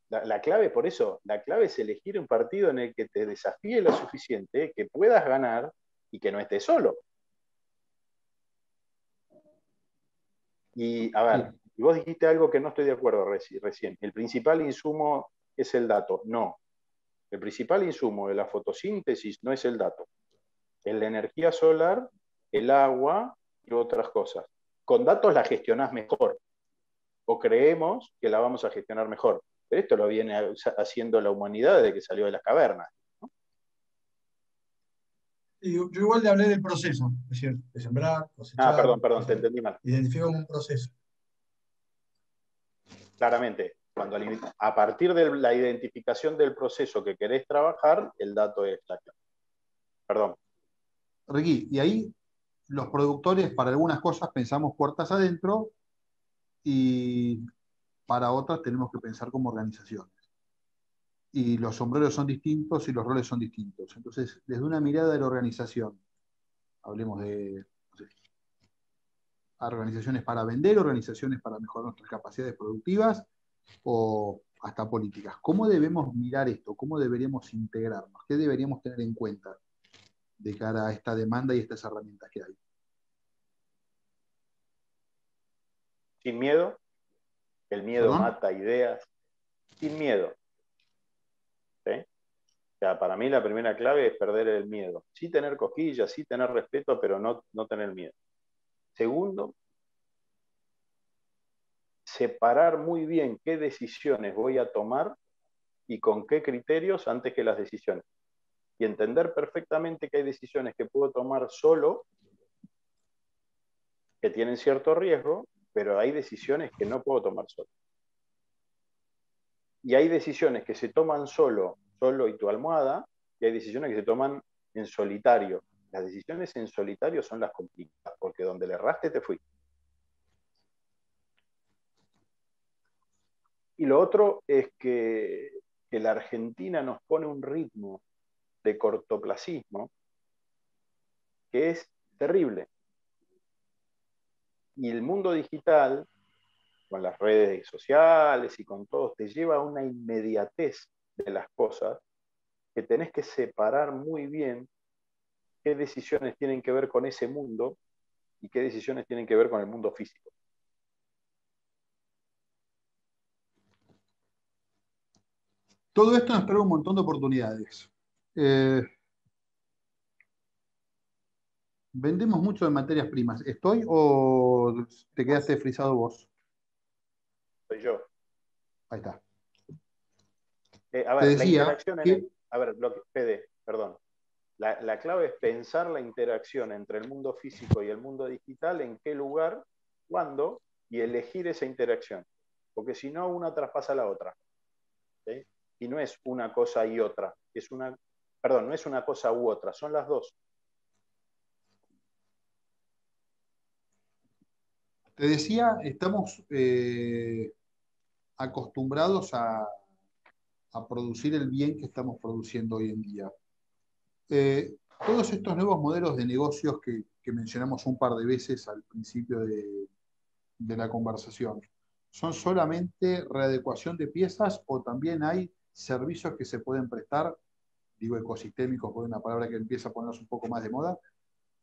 La clave, por eso, la clave es elegir un partido en el que te desafíe lo suficiente, que puedas ganar y que no estés solo. Y a ver, y vos dijiste algo que no estoy de acuerdo recién. El principal insumo es el dato. No. El principal insumo de la fotosíntesis no es el dato. Es la energía solar, el agua y otras cosas. Con datos la gestionás mejor. O creemos que la vamos a gestionar mejor. Pero esto lo viene haciendo la humanidad desde que salió de las cavernas, ¿no? Y yo igual le hablé del proceso, es decir, de sembrar, cosechar. Perdón, te entendí mal. Identifico como un proceso. Claramente, a partir de la identificación del proceso que querés trabajar, el dato es la clave. Perdón. Ricky, y ahí los productores para algunas cosas pensamos puertas adentro y para otras tenemos que pensar como organizaciones. Y los sombreros son distintos y los roles son distintos. Entonces, desde una mirada de la organización, hablemos de no sé, organizaciones para vender, organizaciones para mejorar nuestras capacidades productivas o hasta políticas. ¿Cómo debemos mirar esto? ¿Cómo deberíamos integrarnos? ¿Qué deberíamos tener en cuenta de cara a esta demanda y estas herramientas que hay? Sin miedo, el miedo ¿Perdón? mata ideas, sin miedo. ¿Sí? O sea, para mí la primera clave es perder el miedo. Sí tener cosquillas, sí tener respeto, pero no tener miedo. Segundo, separar muy bien qué decisiones voy a tomar y con qué criterios antes que las decisiones. Y entender perfectamente que hay decisiones que puedo tomar solo, que tienen cierto riesgo, pero hay decisiones que no puedo tomar solo. Y hay decisiones que se toman solo y tu almohada, y hay decisiones que se toman en solitario. Las decisiones en solitario son las complicadas, porque donde le erraste te fuiste. Y lo otro es que la Argentina nos pone un ritmo de cortoplacismo que es terrible. Y el mundo digital, con las redes sociales y con todo, te lleva a una inmediatez de las cosas que tenés que separar muy bien qué decisiones tienen que ver con ese mundo y qué decisiones tienen que ver con el mundo físico. Todo esto nos trae un montón de oportunidades. Vendemos mucho de materias primas. ¿Estoy o te quedaste frisado vos? Soy yo. Ahí está. A Te ver, la decía interacción que a ver, Fede, perdón. La clave es pensar la interacción entre el mundo físico y el mundo digital, en qué lugar, cuándo, y elegir esa interacción. Porque si no, una traspasa a la otra. ¿Sí? Y no es una cosa y otra. No es una cosa u otra, son las dos. Te decía, estamos acostumbrados a producir el bien que estamos produciendo hoy en día. Todos estos nuevos modelos de negocios que mencionamos un par de veces al principio de la conversación, ¿son solamente readecuación de piezas o también hay servicios que se pueden prestar, digo ecosistémicos, por una palabra que empieza a ponernos un poco más de moda?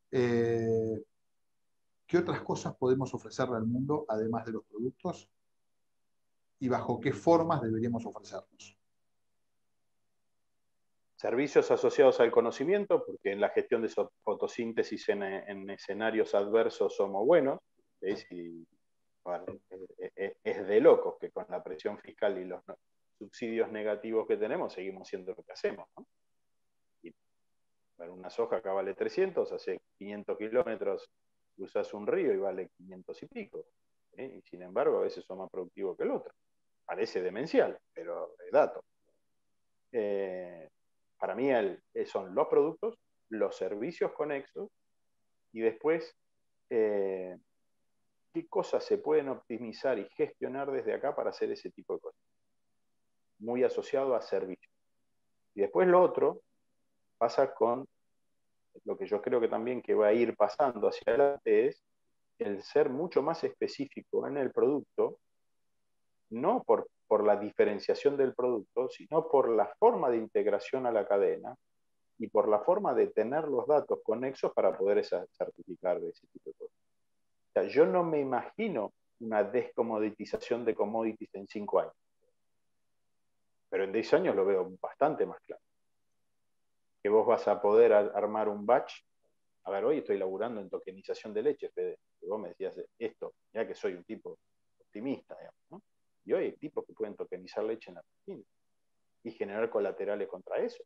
¿Qué otras cosas podemos ofrecerle al mundo además de los productos? ¿Y bajo qué formas deberíamos ofrecerlos? Servicios asociados al conocimiento, porque en la gestión de fotosíntesis en escenarios adversos somos buenos. Bueno, es de locos que con la presión fiscal y los subsidios negativos que tenemos seguimos haciendo lo que hacemos, ¿no? Y bueno, una soja acá vale 300, hace 500 kilómetros cruzas un río y vale 500 y pico. Y sin embargo, a veces son más productivos que el otro. Parece demencial, pero es dato. Para mí son los productos, los servicios conexos y después qué cosas se pueden optimizar y gestionar desde acá para hacer ese tipo de cosas. Muy asociado a servicios. Y después lo otro pasa con lo que yo creo que también que va a ir pasando hacia adelante es el ser mucho más específico en el producto, no por la diferenciación del producto, sino por la forma de integración a la cadena y por la forma de tener los datos conexos para poder certificar de ese tipo de cosas. O sea, yo no me imagino una descomoditización de commodities en 5 años, pero en 10 años lo veo bastante más claro. Que vos vas a poder armar un batch. A ver, hoy estoy laburando en tokenización de leche, Fede, que vos me decías esto, ya que soy un tipo optimista, digamos, ¿no? Y hoy hay tipos que pueden tokenizar leche en Argentina y generar colaterales contra eso.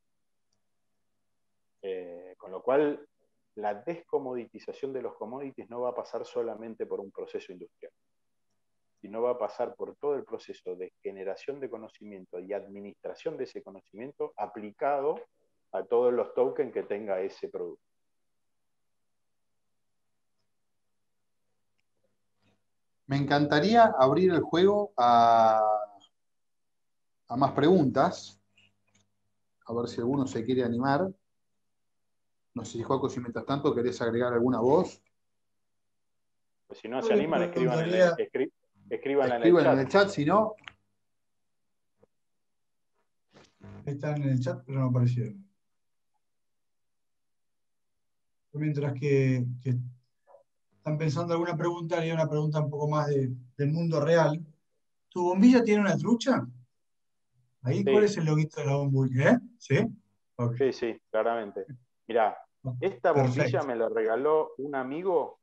Con lo cual, la descomoditización de los commodities no va a pasar solamente por un proceso industrial, sino va a pasar por todo el proceso de generación de conocimiento y administración de ese conocimiento aplicado a todos los tokens que tenga ese producto. Me encantaría abrir el juego a más preguntas, a ver si alguno se quiere animar. No sé si, Joaco, si mientras tanto querés agregar alguna voz. Pues si no se animan, escriban en el Escriban chat. en el chat, si no. Están en el chat, pero no aparecieron. Mientras que están pensando alguna pregunta, haría una pregunta un poco más del mundo real. ¿Tu bombilla tiene una trucha? Ahí, Sí. ¿cuál es el loguito de la bombilla? ¿Sí? Okay. Sí, claramente. Mirá, esta bombilla Perfecto. me la regaló un amigo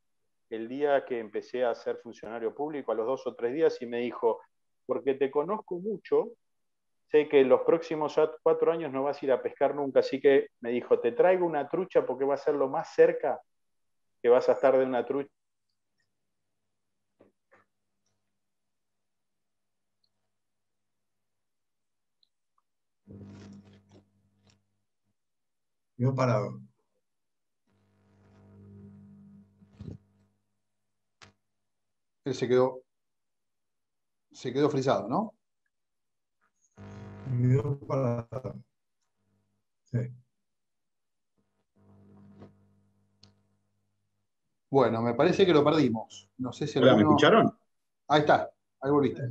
el día que empecé a ser funcionario público, a los 2 o 3 días, y me dijo, porque te conozco mucho, sé que los próximos 4 años no vas a ir a pescar nunca, así que me dijo, te traigo una trucha porque va a ser lo más cerca que vas a estar de una trucha. Quedó parado. Él se quedó frisado, ¿no? Quedó parado. Sí. Bueno, me parece que lo perdimos. No sé si Hola, ¿me alguno... escucharon? Ahí está, ahí volviste.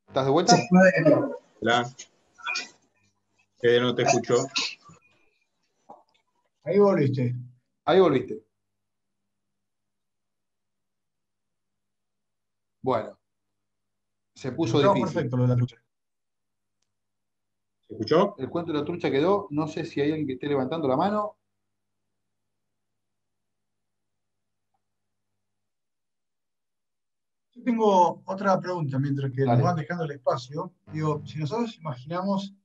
¿Estás de vuelta? Hola. Fede, no te escucho. Ahí volviste. Ahí volviste. Bueno, se puso Escuchamos difícil. perfecto lo de la trucha. ¿Se escuchó? El cuento de la trucha quedó. No sé si hay alguien que esté levantando la mano. Yo tengo otra pregunta, mientras que Dale. nos van dejando el espacio. Digo, si nosotros imaginamos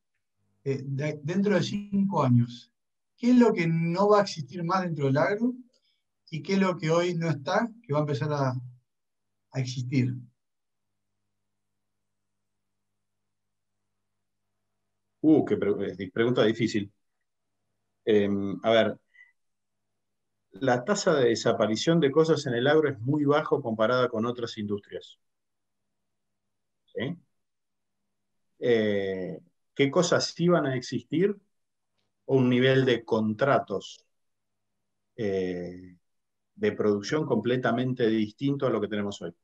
dentro de 5 años, ¿qué es lo que no va a existir más dentro del agro? ¿Y qué es lo que hoy no está, que va a empezar a existir? Pregunta difícil. A ver, la tasa de desaparición de cosas en el agro es muy bajo comparada con otras industrias. ¿Sí? ¿Qué cosas sí van a existir? Un nivel de contratos de producción completamente distinto a lo que tenemos hoy.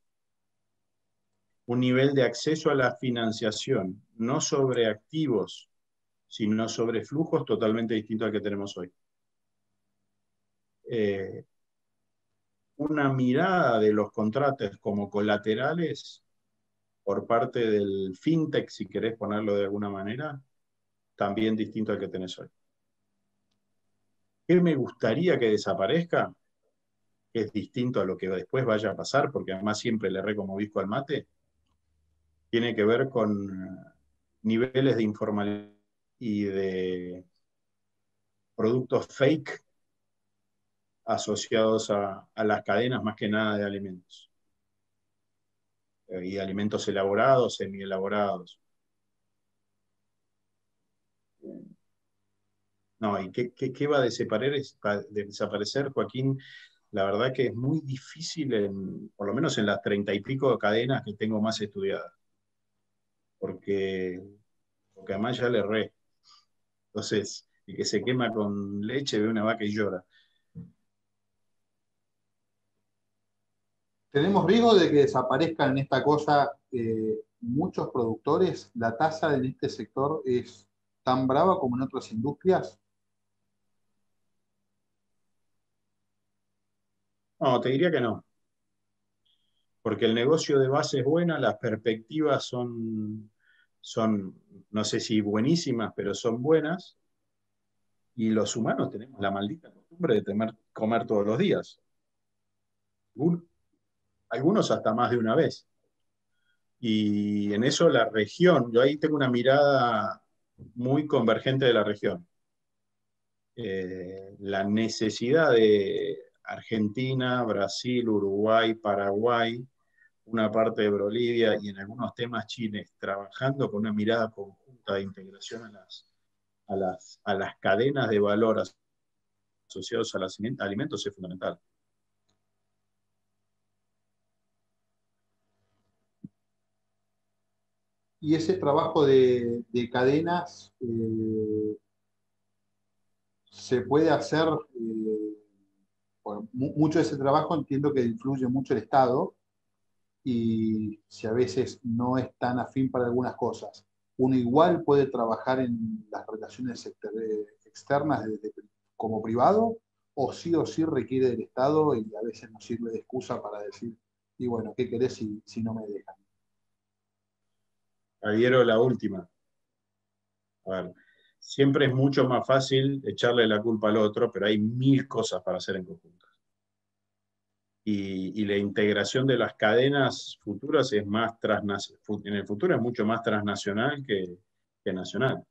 Un nivel de acceso a la financiación, no sobre activos, sino sobre flujos totalmente distinto al que tenemos hoy. Una mirada de los contratos como colaterales por parte del fintech, si querés ponerlo de alguna manera, también distinto al que tenés hoy. ¿Qué me gustaría que desaparezca? Que es distinto a lo que después vaya a pasar, porque además siempre le como visco al mate, tiene que ver con niveles de informalidad y de productos fake asociados a las cadenas más que nada de alimentos. Y de alimentos elaborados, semi-elaborados. No, ¿y qué va a desaparecer, Joaquín? La verdad que es muy difícil, por lo menos en las 30 y pico de cadenas que tengo más estudiadas. Porque además ya le erré. Entonces, el que se quema con leche ve una vaca y llora. ¿Tenemos riesgo de que desaparezcan en esta cosa muchos productores? ¿La tasa en este sector es tan brava como en otras industrias? No, te diría que no. Porque el negocio de base es buena, las perspectivas son, no sé si buenísimas, pero son buenas. Y los humanos tenemos la maldita costumbre de comer todos los días. Algunos hasta más de una vez. Y en eso la región, yo ahí tengo una mirada muy convergente de la región. La necesidad de Argentina, Brasil, Uruguay, Paraguay, una parte de Bolivia y en algunos temas Chile, trabajando con una mirada conjunta de integración a las cadenas de valor asociados a los alimentos es fundamental. Y ese trabajo de cadenas se puede hacer, bueno, mucho de ese trabajo entiendo que influye mucho el Estado, y si a veces no es tan afín para algunas cosas, uno igual puede trabajar en las relaciones externas como privado, o sí requiere del Estado y a veces nos sirve de excusa para decir, y bueno, ¿qué querés si no me dejan? Adhiero la última. A ver, siempre es mucho más fácil echarle la culpa al otro, pero hay 1000 cosas para hacer en conjunto. Y la integración de las cadenas futuras es más transnacional. En el futuro es mucho más transnacional que nacional.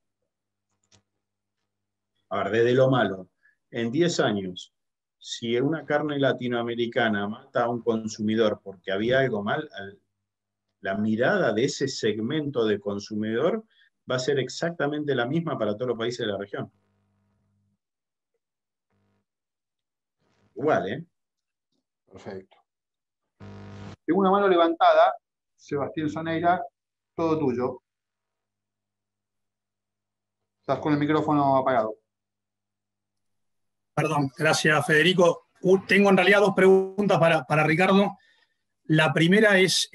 A ver, desde lo malo, en 10 años, si una carne latinoamericana mata a un consumidor porque había algo mal, la mirada de ese segmento de consumidor va a ser exactamente la misma para todos los países de la región. Igual, ¿eh? Perfecto. Tengo una mano levantada, Sebastián Soneira, todo tuyo. Estás con el micrófono apagado. Perdón, gracias Federico. Tengo en realidad dos preguntas para Ricardo. La primera es,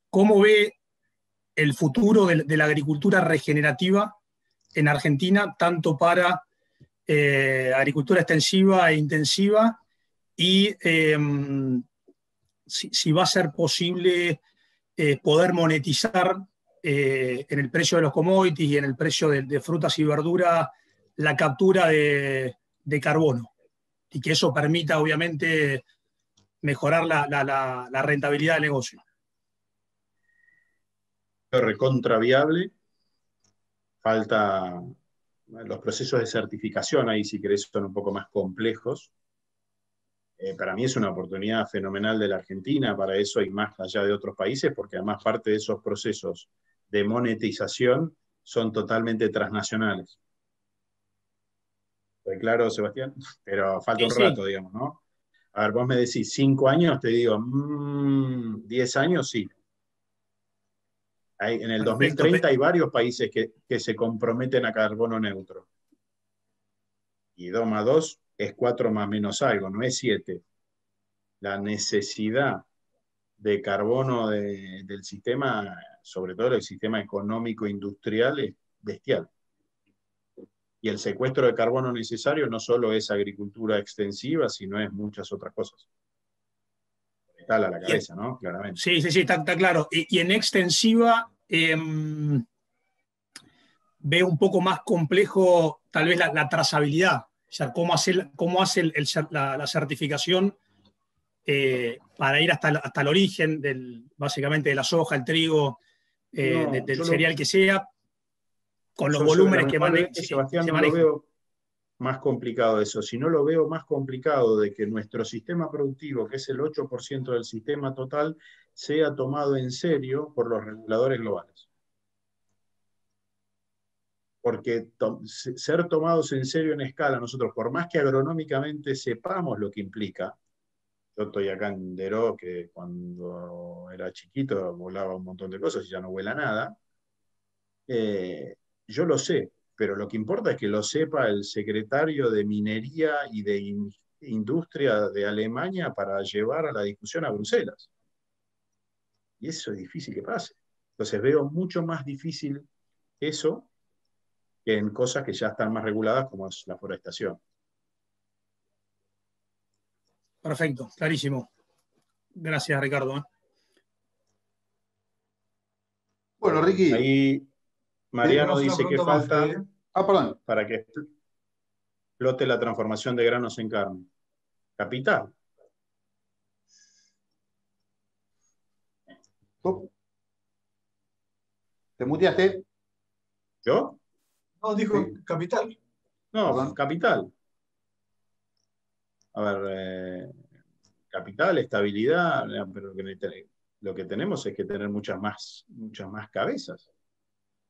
¿cómo ve el futuro de la agricultura regenerativa en Argentina, tanto para agricultura extensiva e intensiva? Y si va a ser posible poder monetizar en el precio de los commodities y en el precio de frutas y verduras la captura de carbono, y que eso permita obviamente mejorar la rentabilidad del negocio. recontra viable. Falta los procesos de certificación, ahí si querés son un poco más complejos. Para mí es una oportunidad fenomenal de la Argentina para eso y más allá de otros países, porque además parte de esos procesos de monetización son totalmente transnacionales. ¿Estoy claro, Sebastián? Pero falta un rato, digamos, ¿no? A ver, vos me decís 5 años, te digo, 10 años, sí. En el 2030 hay varios países que se comprometen a carbono neutro. Y 2 más 2 es 4 más menos algo, no es 7. La necesidad de carbono del sistema, sobre todo el sistema económico industrial, es bestial. Y el secuestro de carbono necesario no solo es agricultura extensiva, sino es muchas otras cosas. Está a la cabeza, ¿no? Claramente. Sí, está claro. Y en extensiva veo un poco más complejo tal vez la trazabilidad. O sea, cómo hace la certificación para ir hasta el origen, básicamente de la soja, el trigo, del cereal que sea, con los volúmenes que maneja. Sebastián, no lo veo más complicado eso, sino lo veo más complicado de que nuestro sistema productivo, que es el 8% del sistema total, sea tomado en serio por los reguladores globales. Porque ser tomados en serio en escala, nosotros, por más que agronómicamente sepamos lo que implica, yo estoy acá en Deró, que cuando era chiquito volaba un montón de cosas y ya no vuela nada, yo lo sé, pero lo que importa es que lo sepa el secretario de Minería y de Industria de Alemania para llevar a la discusión a Bruselas. Y eso es difícil que pase. Entonces veo mucho más difícil eso que en cosas que ya están más reguladas, como es la forestación. Perfecto, clarísimo. Gracias, Ricardo. Bueno, Ricky. Ahí Mariano dice que falta para que explote la transformación de granos en carne. Capital. ¿Te muteaste? ¿Yo? No, dijo Sí. capital. No, Perdón. capital. A ver, capital, estabilidad, pero lo que tenemos es que tener muchas más cabezas.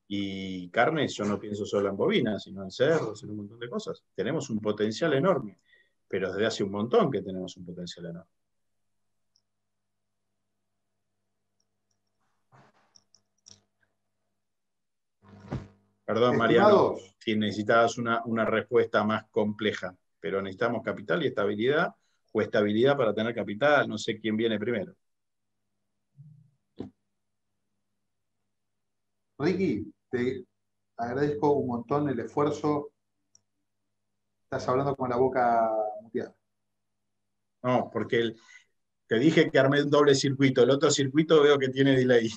Y carne, yo no pienso solo en bovinas, sino en cerdos, en un montón de cosas. Tenemos un potencial enorme, pero desde hace un montón que tenemos un potencial enorme. Perdón, Mariano, si necesitabas una respuesta más compleja, pero necesitamos capital y estabilidad, o estabilidad para tener capital, no sé quién viene primero. Ricky, te agradezco un montón el esfuerzo. Estás hablando con la boca muteada. No, porque te dije que armé un doble circuito, el otro circuito veo que tiene delay.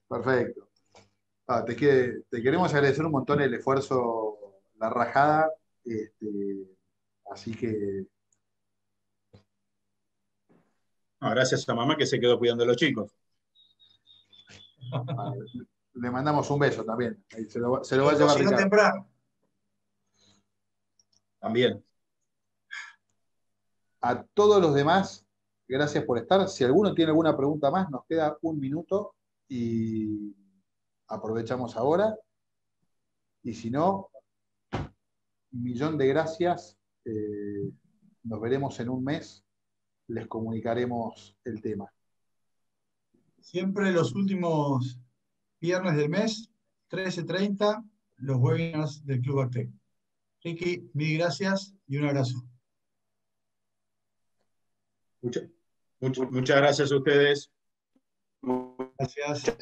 Perfecto. Te queremos agradecer un montón el esfuerzo, la rajada. Así que. No, gracias a mamá que se quedó cuidando a los chicos. Le mandamos un beso también. Se lo va a llevar Ricardo. Temprano. También. A todos los demás, gracias por estar. Si alguno tiene alguna pregunta más, nos queda un minuto y aprovechamos ahora. Y si no, un millón de gracias. Nos veremos en un mes. Les comunicaremos el tema. Siempre los últimos viernes del mes, 13:30, los webinars del Club Actec. Ricky, mil gracias y un abrazo. Muchas gracias a ustedes. Gracias.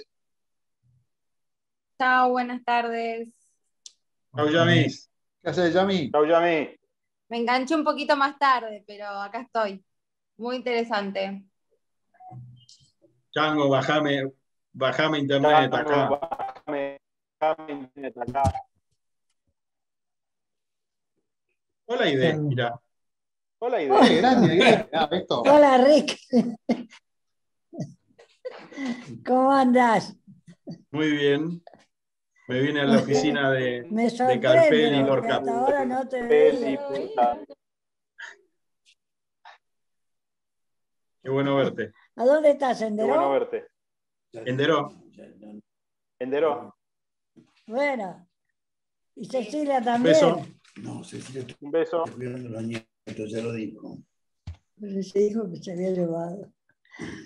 Chao, buenas tardes. Chau, Yami. ¿Qué haces, Yami? Chau, Yami. Me enganché un poquito más tarde, pero acá estoy. Muy interesante. Chango, bajame internet acá. Bájame internet acá. Hola, Ide, mira. Hola, Ide. Grande. Hola, Rick. ¿Cómo andás? Muy bien. Me vine a la oficina Me de sorprende Carpel y porque Lorca. hasta ahora no te Peli, veía. puta. Qué bueno verte. ¿A dónde estás, Qué bueno Enderó? verte. Enderó. Enderó. Bueno. ¿Y Cecilia Un también? beso. No, Cecilia está Un beso. cuidando a los nietos, ya lo dijo. Pero se dijo que se había llevado.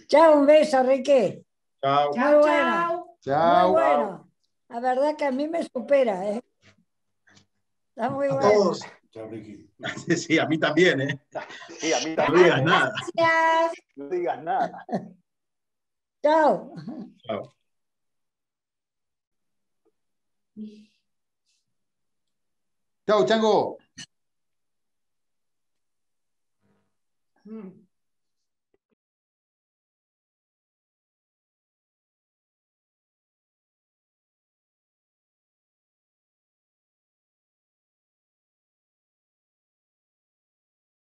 Chao, un beso, Ricky. Chao. Muy bueno. Muy Chao. bueno. La verdad que a mí me supera, ¿eh? Está muy A bueno. todos. Chao, Ricky. Sí, a mí también, ¿eh? Sí, a mí No también. digas nada. Gracias. No digas nada. Chao. Chao. Chao, Chango. Mm.